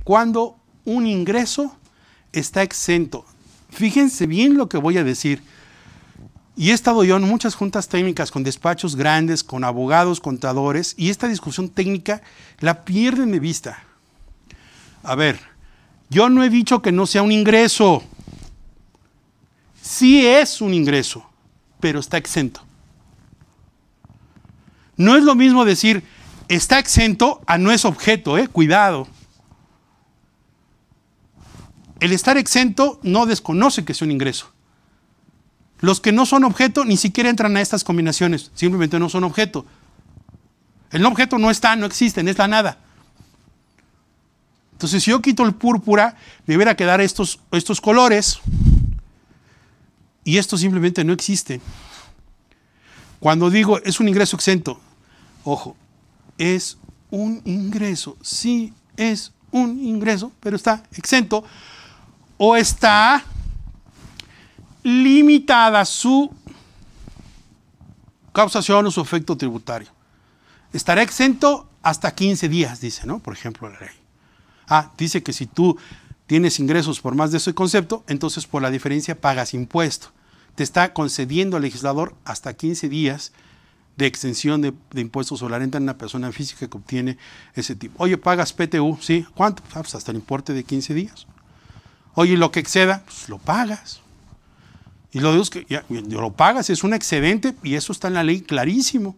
cuando un ingreso está exento. Fíjense bien lo que voy a decir. Y he estado yo en muchas juntas técnicas con despachos grandes, con abogados, contadores, y esta discusión técnica la pierden de vista. A ver, yo no he dicho que no sea un ingreso. Sí es un ingreso, pero está exento. No es lo mismo decir está exento a no es objeto, cuidado. El estar exento no desconoce que es un ingreso. Los que no son objeto ni siquiera entran a estas combinaciones, simplemente no son objeto. El no objeto no está, no existen, es la nada. Entonces, si yo quito el púrpura, deberá quedar estos colores y estos simplemente no existen. Cuando digo es un ingreso exento, ojo, es un ingreso, sí es un ingreso, pero está exento o está limitada su causación o su efecto tributario. Estará exento hasta 15 días, dice, ¿no? Por ejemplo, la ley. Dice que si tú tienes ingresos por más de ese concepto, entonces por la diferencia pagas impuesto. Te está concediendo al legislador hasta 15 días de exención de impuestos sobre la renta en una persona física que obtiene ese tipo. Oye, ¿pagas PTU? ¿Sí? ¿Cuánto? Pues hasta el importe de 15 días. Oye, lo que exceda, pues lo pagas. Y lo digo es que ya lo pagas, es un excedente y eso está en la ley clarísimo.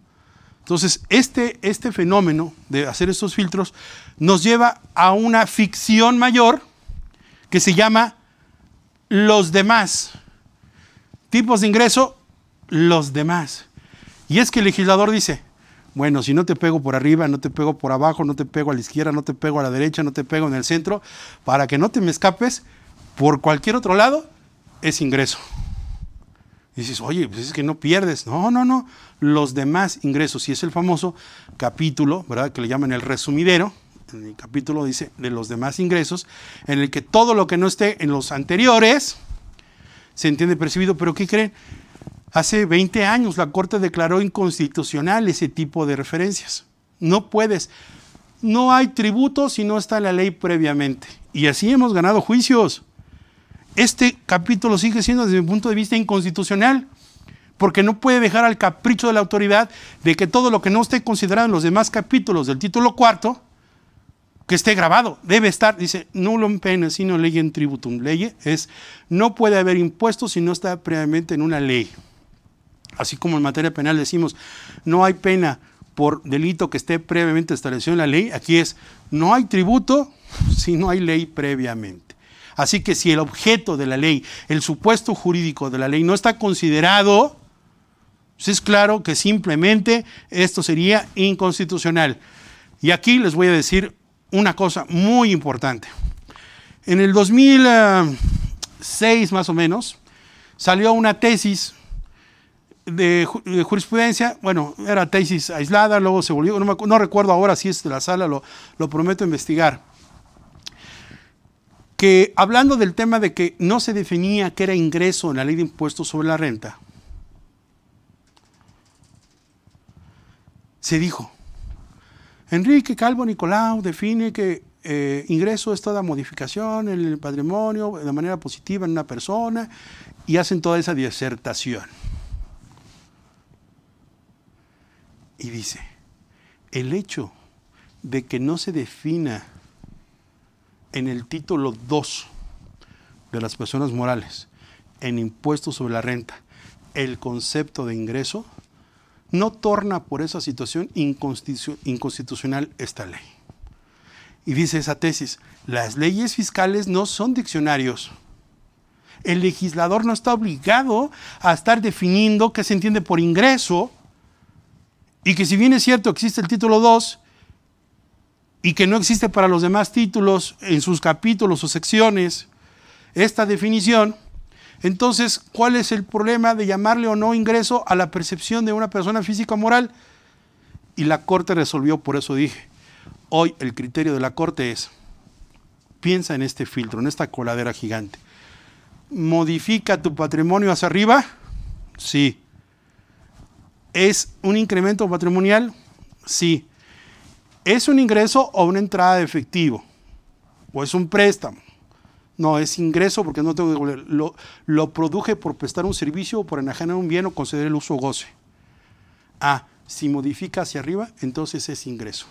Entonces, este fenómeno de hacer estos filtros nos lleva a una ficción mayor que se llama los demás. Tipos de ingreso, los demás. Y es que el legislador dice, bueno, si no te pego por arriba, no te pego por abajo, no te pego a la izquierda, no te pego a la derecha, no te pego en el centro, para que no te me escapes por cualquier otro lado, es ingreso. Y dices, oye, pues es que no pierdes. No. Los demás ingresos. Y es el famoso capítulo, ¿verdad? Que le llaman el resumidero. En el capítulo dice de los demás ingresos, en el que todo lo que no esté en los anteriores se entiende percibido. Pero ¿qué creen? Hace 20 años la Corte declaró inconstitucional ese tipo de referencias. No puedes. No hay tributo si no está en la ley previamente. Y así hemos ganado juicios. Este capítulo sigue siendo, desde mi punto de vista, inconstitucional, porque no puede dejar al capricho de la autoridad de que todo lo que no esté considerado en los demás capítulos del título cuarto, que esté grabado, debe estar, dice, nullum pena sine lege in tributum. Ley es, no puede haber impuestos si no está previamente en una ley. Así como en materia penal decimos, no hay pena por delito que esté previamente establecido en la ley, aquí es, no hay tributo si no hay ley previamente. Así que si el objeto de la ley, el supuesto jurídico de la ley no está considerado, pues es claro que simplemente esto sería inconstitucional. Y aquí les voy a decir una cosa muy importante. En el 2006 más o menos salió una tesis de jurisprudencia, bueno, era tesis aislada, luego se volvió, no recuerdo ahora si es de la sala, lo prometo investigar. Que hablando del tema de que no se definía qué era ingreso en la ley de impuestos sobre la renta, se dijo, Enrique Calvo Nicolau define que ingreso es toda modificación en el patrimonio de manera positiva en una persona, y hacen toda esa disertación. Y dice, el hecho de que no se defina en el título 2 de las personas morales, en impuestos sobre la renta, el concepto de ingreso, no torna por esa situación inconstitucional esta ley. Y dice esa tesis, las leyes fiscales no son diccionarios. El legislador no está obligado a estar definiendo qué se entiende por ingreso, y que si bien es cierto existe el título 2, y que no existe para los demás títulos en sus capítulos o secciones esta definición, entonces, ¿cuál es el problema de llamarle o no ingreso a la percepción de una persona física o moral? Y la Corte resolvió, por eso dije, hoy el criterio de la Corte es, piensa en este filtro, en esta coladera gigante. ¿Modifica tu patrimonio hacia arriba? Sí. ¿Es un incremento patrimonial? Sí. ¿Es un ingreso o una entrada de efectivo? o es un préstamo. No, es ingreso porque no tengo que devolver. Lo produje por prestar un servicio o por enajenar un bien o conceder el uso o goce. Si modifica hacia arriba, entonces es ingreso.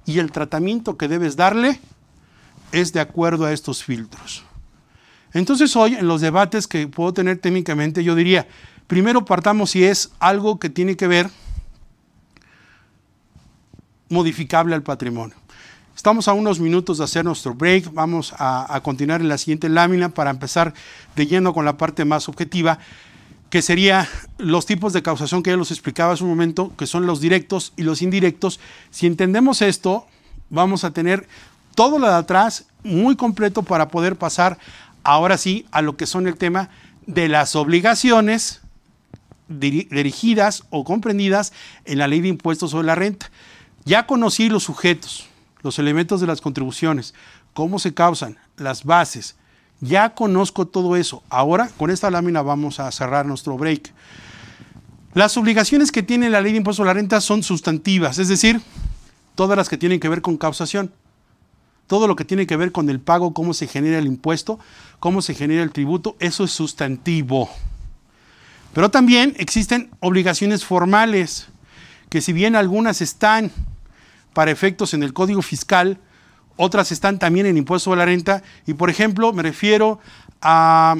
Y el tratamiento que debes darle es de acuerdo a estos filtros. Entonces hoy, en los debates que puedo tener técnicamente, yo diría, primero partamos si es algo que tiene que ver modificable al patrimonio. Estamos a unos minutos de hacer nuestro break. Vamos a continuar en la siguiente lámina para empezar de lleno con la parte más objetiva, que sería los tipos de causación que ya los explicaba hace un momento, que son los directos y los indirectos. Si entendemos esto, vamos a tener todo lo de atrás muy completo para poder pasar ahora sí a lo que son el tema de las obligaciones dirigidas o comprendidas en la Ley de Impuestos sobre la Renta. Ya conocí los sujetos, los elementos de las contribuciones, cómo se causan, las bases. Ya conozco todo eso. Ahora, con esta lámina vamos a cerrar nuestro break. Las obligaciones que tiene la Ley de Impuestos sobre la Renta son sustantivas, es decir, todas las que tienen que ver con causación. Todo lo que tiene que ver con el pago, cómo se genera el impuesto, cómo se genera el tributo, eso es sustantivo. Pero también existen obligaciones formales, que si bien algunas están para efectos en el Código Fiscal, otras están también en Impuesto sobre la Renta, y por ejemplo me refiero a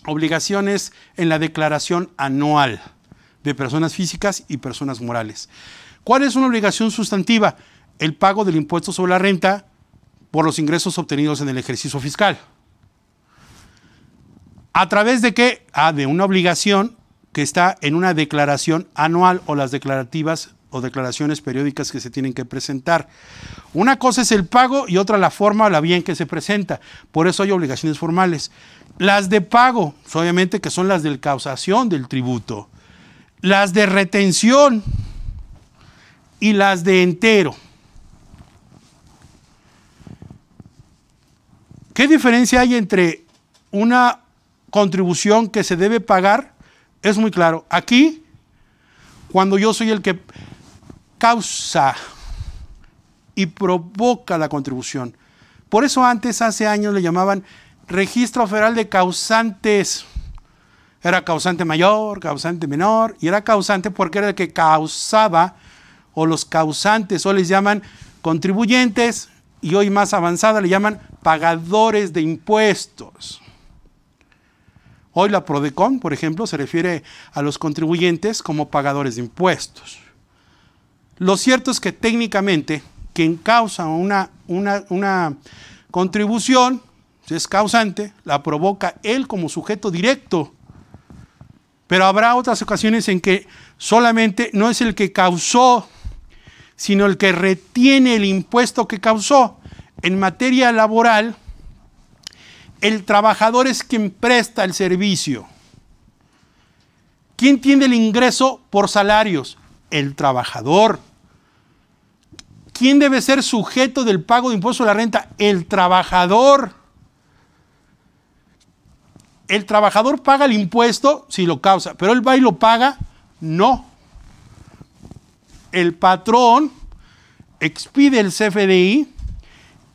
obligaciones en la declaración anual de personas físicas y personas morales. ¿Cuál es una obligación sustantiva? El pago del impuesto sobre la renta por los ingresos obtenidos en el ejercicio fiscal. ¿A través de qué? De una obligación que está en una declaración anual o las declarativas o declaraciones periódicas que se tienen que presentar. Una cosa es el pago y otra la forma o la vía en que se presenta. Por eso hay obligaciones formales. Las de pago, obviamente que son las de causación del tributo. Las de retención y las de entero. ¿Qué diferencia hay entre una contribución que se debe pagar? Es muy claro. Aquí, cuando yo soy el que causa y provoca la contribución. Por eso antes, hace años, le llamaban Registro Federal de Causantes. Era causante mayor, causante menor, y era causante porque era el que causaba, o los causantes, o les llaman contribuyentes, y hoy más avanzada le llaman pagadores de impuestos. Hoy la PRODECON, por ejemplo, se refiere a los contribuyentes como pagadores de impuestos. Lo cierto es que técnicamente quien causa una contribución, si es causante, la provoca él como sujeto directo. Pero habrá otras ocasiones en que solamente no es el que causó, sino el que retiene el impuesto que causó. En materia laboral, el trabajador es quien presta el servicio. ¿Quién tiene el ingreso por salarios? El trabajador. ¿Quién debe ser sujeto del pago de impuesto a la renta? El trabajador. ¿El trabajador paga el impuesto? Sí, lo causa. ¿Pero él va y lo paga? No. El patrón expide el CFDI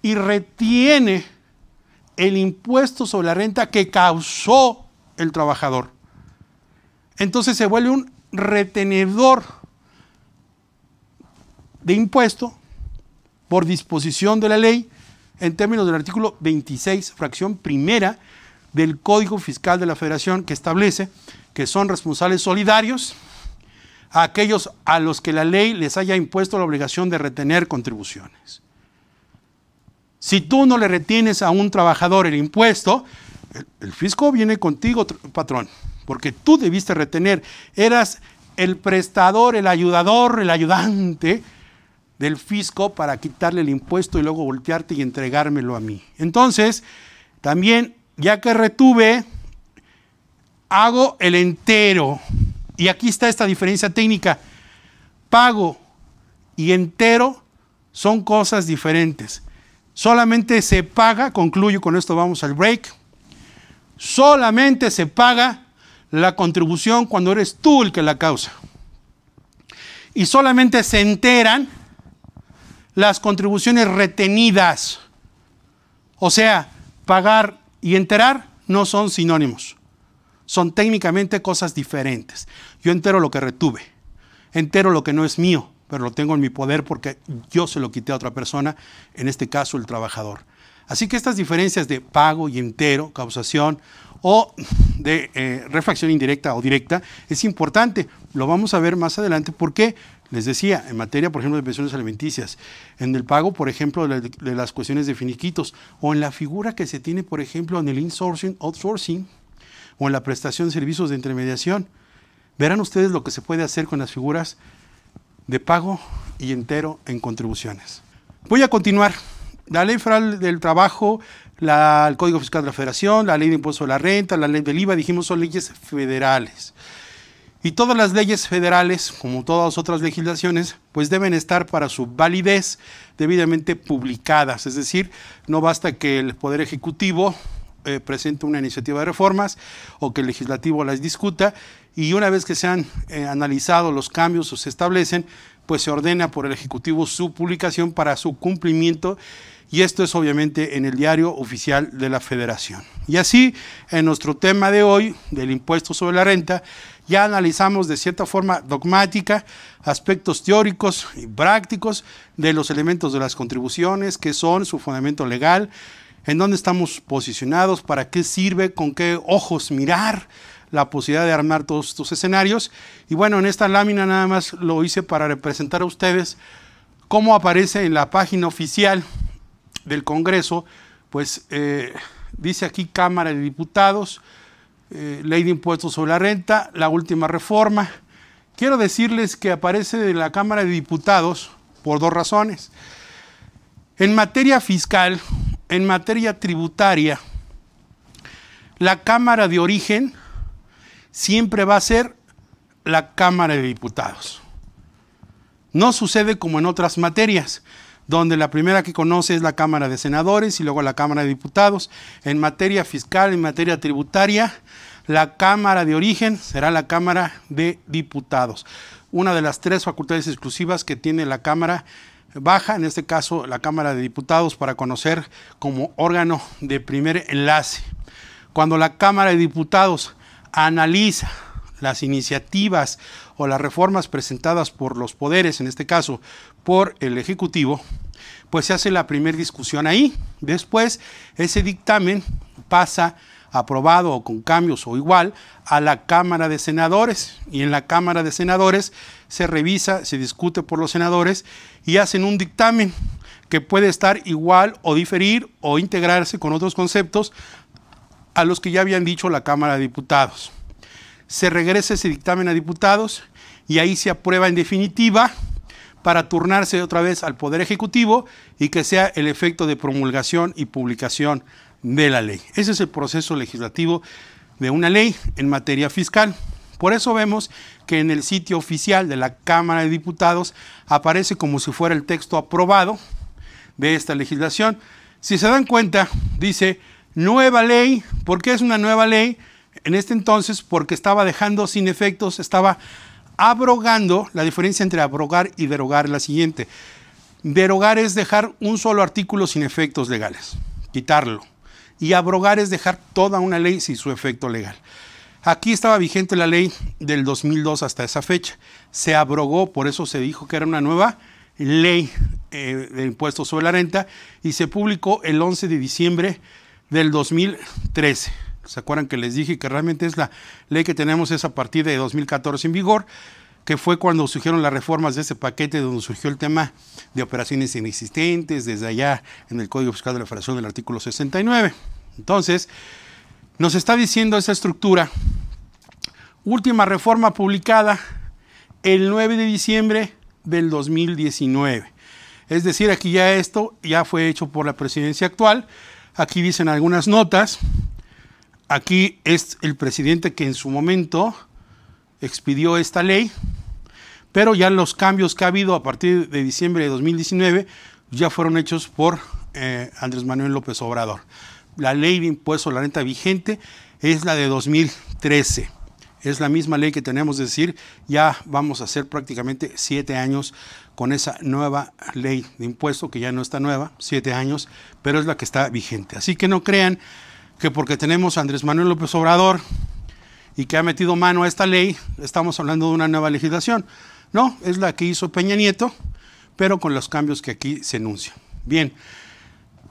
y retiene el impuesto sobre la renta que causó el trabajador. Entonces se vuelve un retenedor de impuesto por disposición de la ley en términos del artículo 26, fracción primera del Código Fiscal de la Federación, que establece que son responsables solidarios a aquellos a los que la ley les haya impuesto la obligación de retener contribuciones. Si tú no le retienes a un trabajador el impuesto, el fisco viene contigo, patrón, porque tú debiste retener. Eras el prestador, el ayudador, el ayudante del fisco para quitarle el impuesto y luego voltearte y entregármelo a mí. Entonces, también, ya que retuve, hago el entero. Y aquí está esta diferencia técnica. Pago y entero son cosas diferentes. Solamente se paga, concluyo con esto, vamos al break. Solamente se paga la contribución cuando eres tú el que la causa. Y solamente se enteran las contribuciones retenidas O sea, pagar y enterar no son sinónimos. Son técnicamente cosas diferentes. Yo entero lo que retuve, entero lo que no es mío, pero lo tengo en mi poder porque yo se lo quité a otra persona, en este caso el trabajador. Así que estas diferencias de pago y entero, causación o de refracción indirecta o directa es importante. Lo vamos a ver más adelante porque, les decía, en materia, por ejemplo, de pensiones alimenticias, en el pago, por ejemplo, de las cuestiones de finiquitos o en la figura que se tiene, por ejemplo, en el insourcing, outsourcing o en la prestación de servicios de intermediación. Verán ustedes lo que se puede hacer con las figuras de pago y entero en contribuciones. Voy a continuar. La Ley Federal del Trabajo, el Código Fiscal de la Federación, la Ley de Impuesto a la Renta, la Ley del IVA, dijimos, son leyes federales. Y todas las leyes federales, como todas las otras legislaciones, pues deben estar para su validez debidamente publicadas. Es decir, no basta que el Poder Ejecutivo presente una iniciativa de reformas o que el Legislativo las discuta y una vez que se han analizado los cambios o se establecen, pues se ordena por el Ejecutivo su publicación para su cumplimiento y esto es obviamente en el Diario Oficial de la Federación. Y así, en nuestro tema de hoy, del impuesto sobre la renta, ya analizamos de cierta forma dogmática aspectos teóricos y prácticos de los elementos de las contribuciones, qué son, su fundamento legal, en dónde estamos posicionados, para qué sirve, con qué ojos mirar la posibilidad de armar todos estos escenarios. Y bueno, en esta lámina nada más lo hice para representar a ustedes cómo aparece en la página oficial del Congreso, pues dice aquí Cámara de Diputados, Ley de Impuestos sobre la Renta, la última reforma. Quiero decirles que aparece de la Cámara de Diputados por dos razones. En materia fiscal, en materia tributaria, la Cámara de origen siempre va a ser la Cámara de Diputados. No sucede como en otras materias, donde la primera que conoce es la Cámara de Senadores y luego la Cámara de Diputados. En materia fiscal, en materia tributaria, la Cámara de origen será la Cámara de Diputados. Una de las tres facultades exclusivas que tiene la Cámara Baja, en este caso la Cámara de Diputados, para conocer como órgano de primer enlace. Cuando la Cámara de Diputados analiza las iniciativas o las reformas presentadas por los poderes, en este caso por el Ejecutivo, pues se hace la primera discusión ahí. Después ese dictamen pasa aprobado o con cambios o igual a la Cámara de Senadores y en la Cámara de Senadores se revisa, se discute por los senadores y hacen un dictamen que puede estar igual o diferir o integrarse con otros conceptos a los que ya habían dicho la Cámara de Diputados. Se regresa ese dictamen a diputados y ahí se aprueba en definitiva para turnarse otra vez al Poder Ejecutivo y que sea el efecto de promulgación y publicación de la ley. Ese es el proceso legislativo de una ley en materia fiscal. Por eso vemos que en el sitio oficial de la Cámara de Diputados aparece como si fuera el texto aprobado de esta legislación. Si se dan cuenta, dice nueva ley. ¿Por qué es una nueva ley? En este entonces, porque estaba dejando sin efectos, estaba abrogando. La diferencia entre abrogar y derogar es la siguiente. Derogar es dejar un solo artículo sin efectos legales, quitarlo. Y abrogar es dejar toda una ley sin su efecto legal. Aquí estaba vigente la ley del 2002 hasta esa fecha. Se abrogó, por eso se dijo que era una nueva ley de impuestos sobre la renta y se publicó el 11 de diciembre del 2013. ¿Se acuerdan que les dije que realmente es la ley que tenemos es a partir de 2014 en vigor, que fue cuando surgieron las reformas de ese paquete donde surgió el tema de operaciones inexistentes, desde allá en el Código Fiscal de la Federación del artículo 69. Entonces, nos está diciendo esa estructura, última reforma publicada el 9 de diciembre del 2019. Es decir, aquí ya esto ya fue hecho por la presidencia actual. Aquí dicen algunas notas. Aquí es el presidente que en su momento expidió esta ley, pero ya los cambios que ha habido a partir de diciembre de 2019 ya fueron hechos por Andrés Manuel López Obrador. La ley de impuesto a la renta vigente es la de 2013. Es la misma ley que tenemos, es decir, ya vamos a hacer prácticamente 7 años con esa nueva ley de impuesto, que ya no está nueva, 7 años, pero es la que está vigente. Así que no crean que porque tenemos a Andrés Manuel López Obrador y que ha metido mano a esta ley, estamos hablando de una nueva legislación. No, es la que hizo Peña Nieto, pero con los cambios que aquí se enuncian. Bien,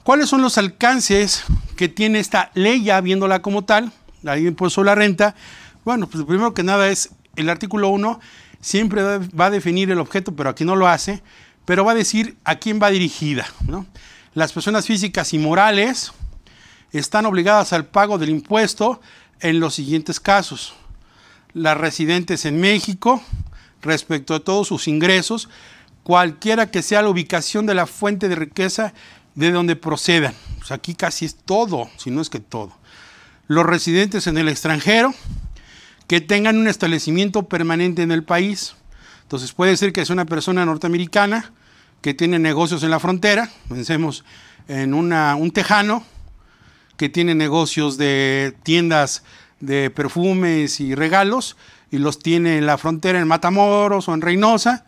¿cuáles son los alcances que tiene esta ley ya viéndola como tal, la ley de impuesto sobre la renta? Bueno, pues lo primero que nada es el artículo 1, siempre va a definir el objeto, pero aquí no lo hace, pero va a decir a quién va dirigida, ¿no? Las personas físicas y morales están obligadas al pago del impuesto en los siguientes casos: las residentes en México, respecto a todos sus ingresos, cualquiera que sea la ubicación de la fuente de riqueza de donde procedan. Pues aquí casi es todo, si no es que todo. Los residentes en el extranjero, que tengan un establecimiento permanente en el país. Entonces puede ser que sea una persona norteamericana que tiene negocios en la frontera. Pensemos en un tejano que tiene negocios de tiendas de perfumes y regalos y los tiene en la frontera en Matamoros o en Reynosa.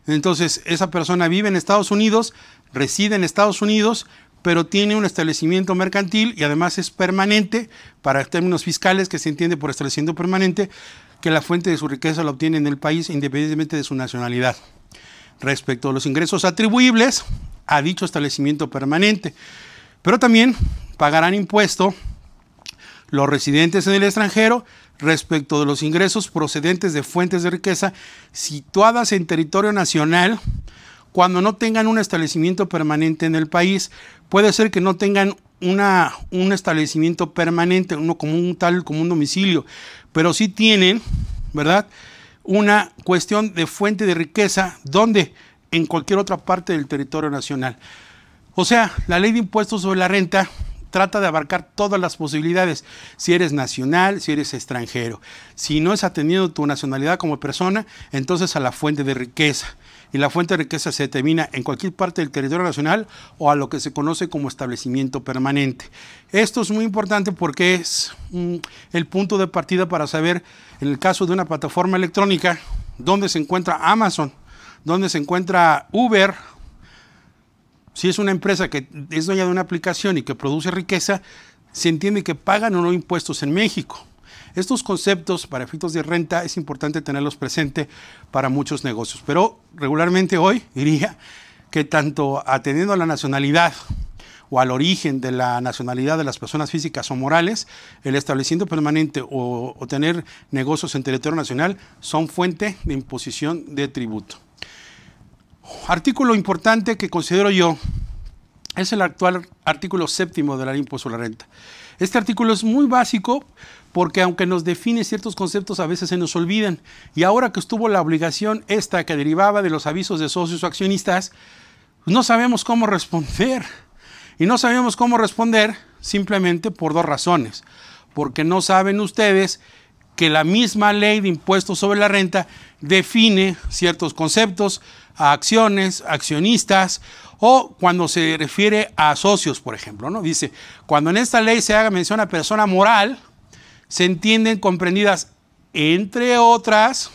Entonces esa persona vive en Estados Unidos, reside en Estados Unidos, pero tiene un establecimiento mercantil y además es permanente, para términos fiscales, que se entiende por establecimiento permanente, que la fuente de su riqueza la obtiene en el país independientemente de su nacionalidad. Respecto a los ingresos atribuibles a dicho establecimiento permanente, pero también pagarán impuesto los residentes en el extranjero respecto de los ingresos procedentes de fuentes de riqueza situadas en territorio nacional cuando no tengan un establecimiento permanente en el país. Puede ser que no tengan un establecimiento permanente, uno como un domicilio, pero sí tienen, ¿verdad?, una cuestión de fuente de riqueza donde en cualquier otra parte del territorio nacional. O sea, la ley de impuestos sobre la renta trata de abarcar todas las posibilidades, si eres nacional, si eres extranjero. Si no es atendiendo tu nacionalidad como persona, entonces a la fuente de riqueza. Y la fuente de riqueza se determina en cualquier parte del territorio nacional o a lo que se conoce como establecimiento permanente. Esto es muy importante porque es el punto de partida para saber, en el caso de una plataforma electrónica, dónde se encuentra Amazon, dónde se encuentra Uber. Si es una empresa que es dueña de una aplicación y que produce riqueza, se entiende que pagan o no impuestos en México. Estos conceptos para efectos de renta es importante tenerlos presentes para muchos negocios, pero regularmente hoy diría que tanto atendiendo a la nacionalidad o al origen de la nacionalidad de las personas físicas o morales, el establecimiento permanente o tener negocios en territorio nacional son fuente de imposición de tributo. Artículo importante que considero yo es el actual artículo 7º de la ley de impuesto sobre la renta. Este artículo es muy básico porque aunque nos define ciertos conceptos, a veces se nos olvidan. Y ahora que estuvo la obligación esta que derivaba de los avisos de socios o accionistas, no sabemos cómo responder. Y no sabemos cómo responder simplemente por dos razones. Porque no saben ustedes que la misma ley de impuestos sobre la renta define ciertos conceptos a acciones, accionistas, o cuando se refiere a socios, por ejemplo, ¿no? Dice, cuando en esta ley se haga mención a persona moral, se entienden comprendidas, entre otras,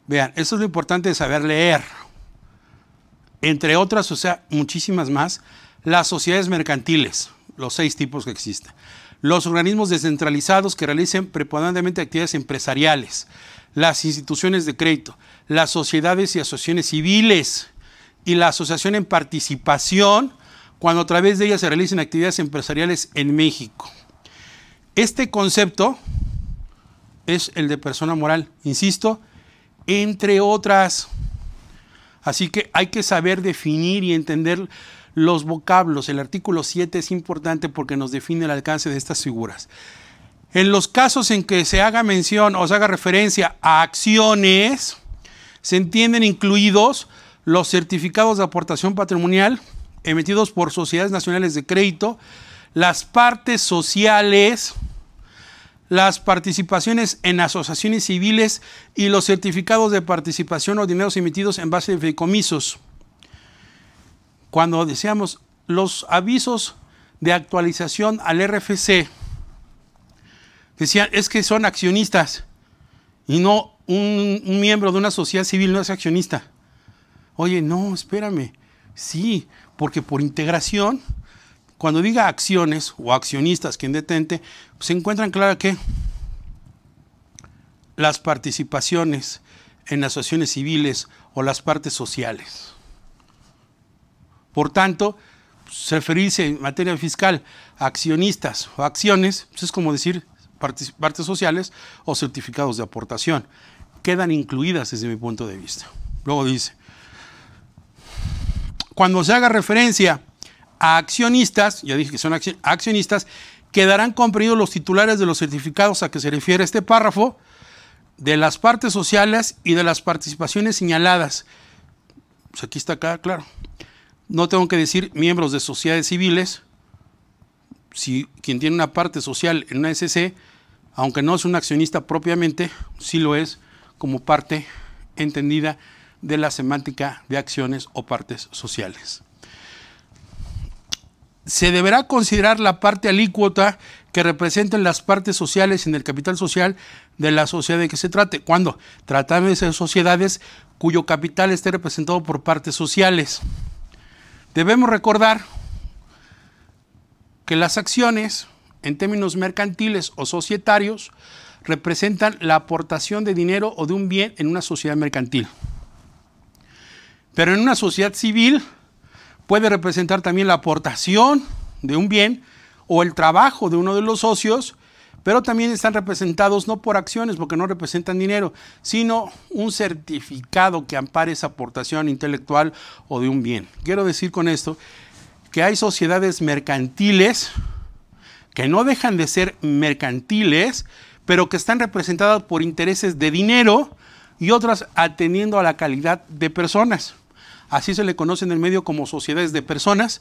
vean, eso es lo importante de saber leer, entre otras, o sea, muchísimas más, las sociedades mercantiles, los 6 tipos que existen, los organismos descentralizados que realicen preponderantemente actividades empresariales, las instituciones de crédito, las sociedades y asociaciones civiles y la asociación en participación cuando a través de ellas se realicen actividades empresariales en México. Este concepto es el de persona moral, insisto, entre otras. Así que hay que saber definir y entender los vocablos. El artículo 7 es importante porque nos define el alcance de estas figuras. En los casos en que se haga mención o se haga referencia a acciones, se entienden incluidos los certificados de aportación patrimonial emitidos por sociedades nacionales de crédito, las partes sociales, las participaciones en asociaciones civiles y los certificados de participación ordinarios emitidos en base de fideicomisos. Cuando decíamos los avisos de actualización al RFC, Decían, es que son accionistas y no un miembro de una sociedad civil no es accionista. Oye, no, espérame. Sí, porque por integración, cuando diga acciones o accionistas, quien detente, pues se encuentran claro que las participaciones en asociaciones civiles o las partes sociales. Por tanto, pues, referirse en materia fiscal a accionistas o acciones, pues es como decir partes sociales o certificados de aportación. Quedan incluidas desde mi punto de vista. Luego dice, cuando se haga referencia a accionistas, ya dije que son accionistas, quedarán comprendidos los titulares de los certificados a que se refiere este párrafo, de las partes sociales y de las participaciones señaladas. Pues aquí está acá, claro. No tengo que decir miembros de sociedades civiles. Si quien tiene una parte social en una SC, aunque no es un accionista propiamente, sí lo es como parte entendida de la semántica de acciones o partes sociales. Se deberá considerar la parte alícuota que representen las partes sociales en el capital social de la sociedad de que se trate. ¿Cuándo? Tratándose de sociedades cuyo capital esté representado por partes sociales. Debemos recordar que las acciones, en términos mercantiles o societarios, representan la aportación de dinero o de un bien en una sociedad mercantil. Pero en una sociedad civil puede representar también la aportación de un bien o el trabajo de uno de los socios, pero también están representados no por acciones, porque no representan dinero, sino un certificado que ampare esa aportación intelectual o de un bien. Quiero decir con esto que hay sociedades mercantiles que no dejan de ser mercantiles, pero que están representadas por intereses de dinero y otras atendiendo a la calidad de personas. Así se le conoce en el medio como sociedades de personas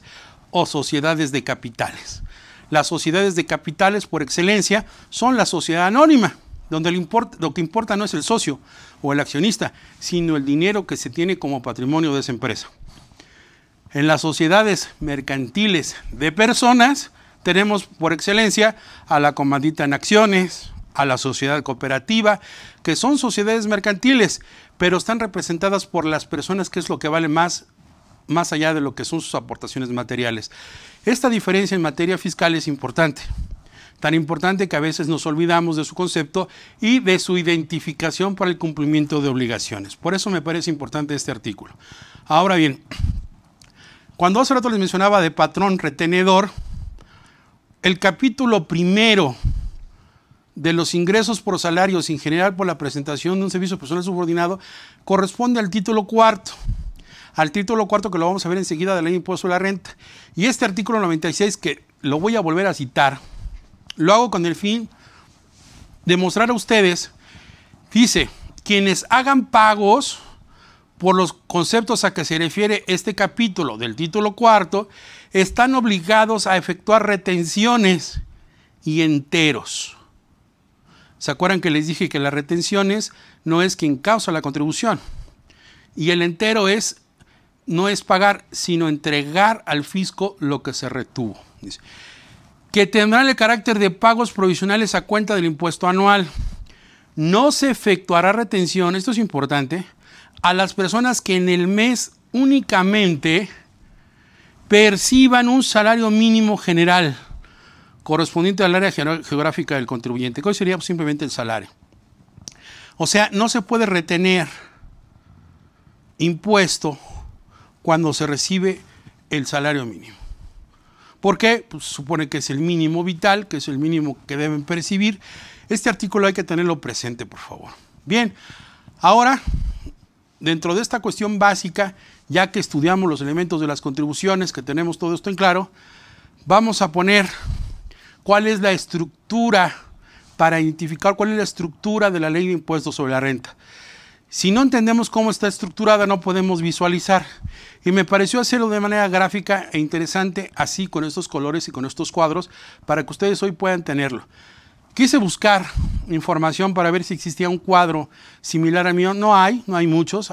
o sociedades de capitales. Las sociedades de capitales, por excelencia, son la sociedad anónima, donde lo que importa no es el socio o el accionista, sino el dinero que se tiene como patrimonio de esa empresa. En las sociedades mercantiles de personas, tenemos por excelencia a la comandita en acciones, a la sociedad cooperativa, que son sociedades mercantiles, pero están representadas por las personas, que es lo que vale más allá de lo que son sus aportaciones materiales. Esta diferencia en materia fiscal es importante, tan importante que a veces nos olvidamos de su concepto y de su identificación para el cumplimiento de obligaciones. Por eso me parece importante este artículo. Ahora bien, cuando hace rato les mencionaba de patrón retenedor, el capítulo primero de los ingresos por salarios en general por la presentación de un servicio personal subordinado corresponde al título cuarto. Al título cuarto, que lo vamos a ver enseguida, de la ley de impuesto a la renta. Y este artículo 96, que lo voy a volver a citar, lo hago con el fin de mostrar a ustedes, dice, quienes hagan pagos por los conceptos a que se refiere este capítulo del título cuarto, están obligados a efectuar retenciones y enteros. ¿Se acuerdan que les dije que las retenciones no es quien causa la contribución? Y el entero no es pagar, sino entregar al fisco lo que se retuvo. Dice, que tendrán el carácter de pagos provisionales a cuenta del impuesto anual. No se efectuará retención, esto es importante, a las personas que en el mes únicamente perciban un salario mínimo general correspondiente al área geográfica del contribuyente, que hoy sería simplemente el salario. O sea, no se puede retener impuesto cuando se recibe el salario mínimo. ¿Por qué? Pues supone que es el mínimo vital, que es el mínimo que deben percibir. Este artículo hay que tenerlo presente, por favor. Bien, ahora, dentro de esta cuestión básica, ya que estudiamos los elementos de las contribuciones, que tenemos todo esto en claro, vamos a poner cuál es la estructura, para identificar cuál es la estructura de la ley de impuestos sobre la renta. Si no entendemos cómo está estructurada, no podemos visualizar. Y me pareció hacerlo de manera gráfica e interesante, así con estos colores y con estos cuadros, para que ustedes hoy puedan tenerlo. Quise buscar información para ver si existía un cuadro similar al mío. No hay muchos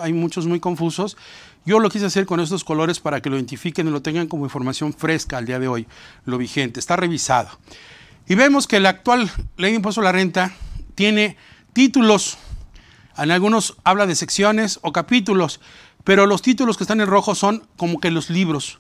muy confusos. Yo lo quise hacer con estos colores para que lo identifiquen y lo tengan como información fresca al día de hoy, lo vigente. Está revisado. Y vemos que la actual ley de impuesto a la renta tiene títulos. En algunos habla de secciones o capítulos, pero los títulos que están en rojo son como que los libros,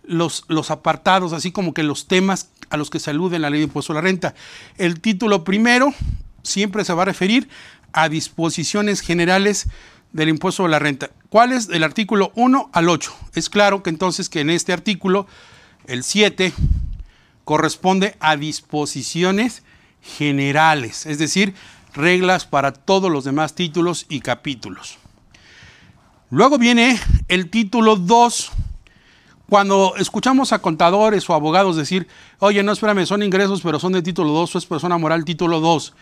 los apartados, así como que los temas a los que se alude en la ley de impuesto a la renta. El título primero siempre se va a referir a disposiciones generales del impuesto a la renta. ¿Cuál es? Del artículo 1 al 8. Es claro que entonces que en este artículo, el 7, corresponde a disposiciones generales, es decir, reglas para todos los demás títulos y capítulos. Luego viene el título 2. Cuando escuchamos a contadores o abogados decir, oye, no, espérame, son ingresos, pero son de título 2, o es persona moral título 2,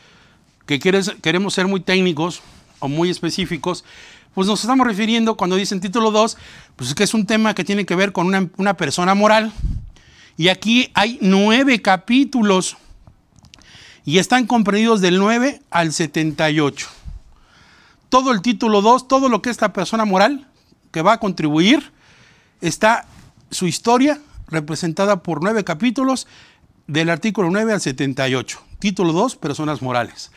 que queremos ser muy técnicos o muy específicos, pues nos estamos refiriendo, cuando dicen título 2, pues es que es un tema que tiene que ver con una persona moral. Y aquí hay 9 capítulos y están comprendidos del 9 al 78. Todo el título 2, todo lo que esta persona moral que va a contribuir, está su historia representada por 9 capítulos del artículo 9 al 78. Título 2, personas morales.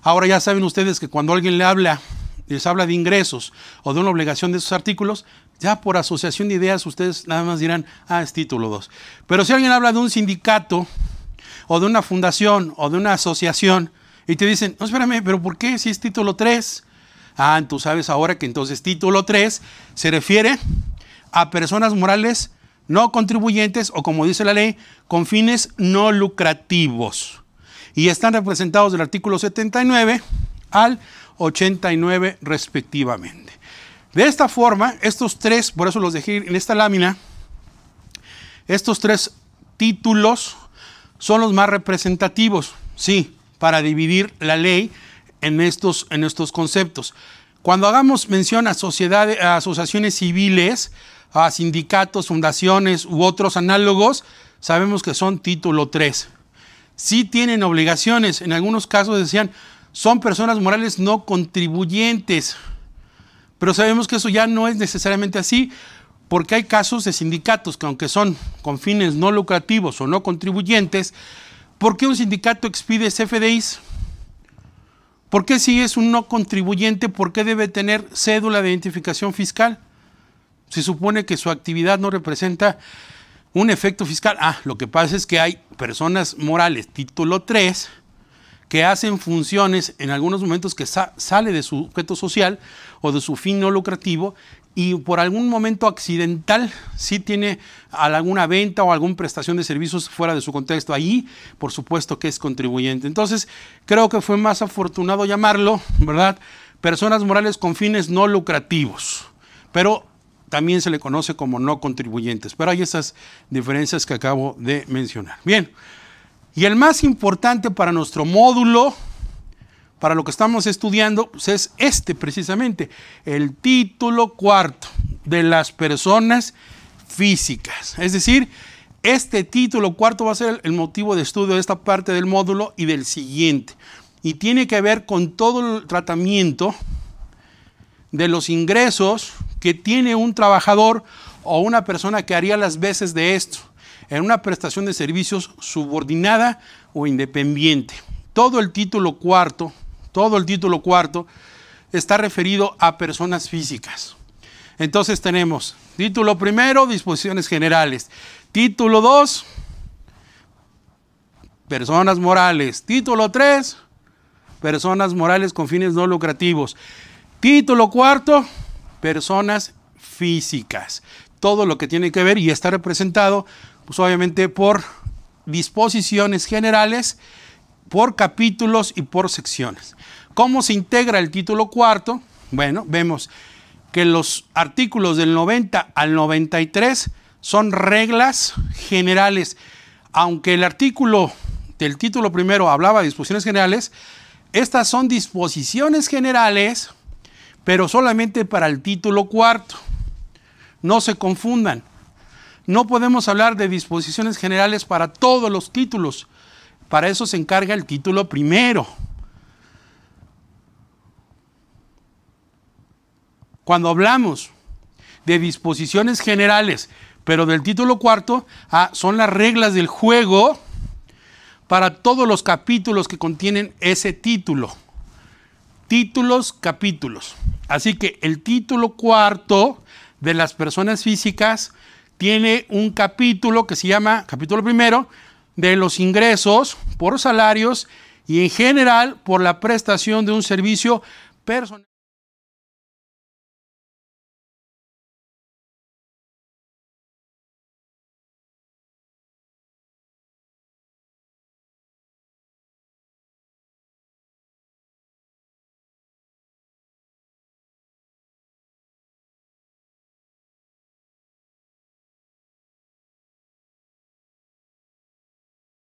Ahora ya saben ustedes que cuando alguien les habla de ingresos o de una obligación de esos artículos, ya por asociación de ideas ustedes nada más dirán, es título 2. Pero si alguien habla de un sindicato o de una fundación o de una asociación y te dicen, no, espérame, pero ¿por qué si es título 3? Tú sabes ahora que entonces título 3 se refiere a personas morales no contribuyentes o, como dice la ley, con fines no lucrativos. Y están representados del artículo 79 al 89 respectivamente. De esta forma, estos 3, por eso los dejé en esta lámina, estos 3 títulos son los más representativos, sí, para dividir la ley en estos conceptos. Cuando hagamos mención a asociaciones civiles, a sindicatos, fundaciones u otros análogos, sabemos que son título 3. Sí tienen obligaciones, en algunos casos decían, son personas morales no contribuyentes, pero sabemos que eso ya no es necesariamente así, porque hay casos de sindicatos que, aunque son con fines no lucrativos o no contribuyentes, ¿por qué un sindicato expide CFDIs? ¿Por qué si es un no contribuyente, por qué debe tener cédula de identificación fiscal? Se supone que su actividad no representa un efecto fiscal. Lo que pasa es que hay personas morales, título 3, que hacen funciones en algunos momentos que sale de su objeto social o de su fin no lucrativo y por algún momento accidental sí tiene alguna venta o alguna prestación de servicios fuera de su contexto. Allí, por supuesto que es contribuyente. Entonces, creo que fue más afortunado llamarlo, ¿verdad?, personas morales con fines no lucrativos, pero también se le conoce como no contribuyentes. Pero hay esas diferencias que acabo de mencionar. Bien. Y el más importante para nuestro módulo, para lo que estamos estudiando, pues es precisamente, el título 4 de las personas físicas. Es decir, este título 4 va a ser el motivo de estudio de esta parte del módulo y del siguiente. Y tiene que ver con todo el tratamiento de los ingresos que tiene un trabajador o una persona que haría las veces de esto en una prestación de servicios subordinada o independiente. Todo el título cuarto está referido a personas físicas. Entonces tenemos título primero, disposiciones generales. Título 2, personas morales. Título 3, personas morales con fines no lucrativos. Título 4, personas físicas. Todo lo que tiene que ver y está representado, pues obviamente por disposiciones generales, por capítulos y por secciones. ¿Cómo se integra el título 4? Bueno, vemos que los artículos del 90 al 93 son reglas generales. Aunque el artículo del título primero hablaba de disposiciones generales, estas son disposiciones generales, pero solamente para el título 4. No se confundan. No podemos hablar de disposiciones generales para todos los títulos. Para eso se encarga el título primero. Cuando hablamos de disposiciones generales, pero del título 4, son las reglas del juego para todos los capítulos que contienen ese título. Títulos, capítulos. Así que el título cuarto de las personas físicas tiene un capítulo que se llama, capítulo primero, de los ingresos por salarios y en general por la prestación de un servicio personal.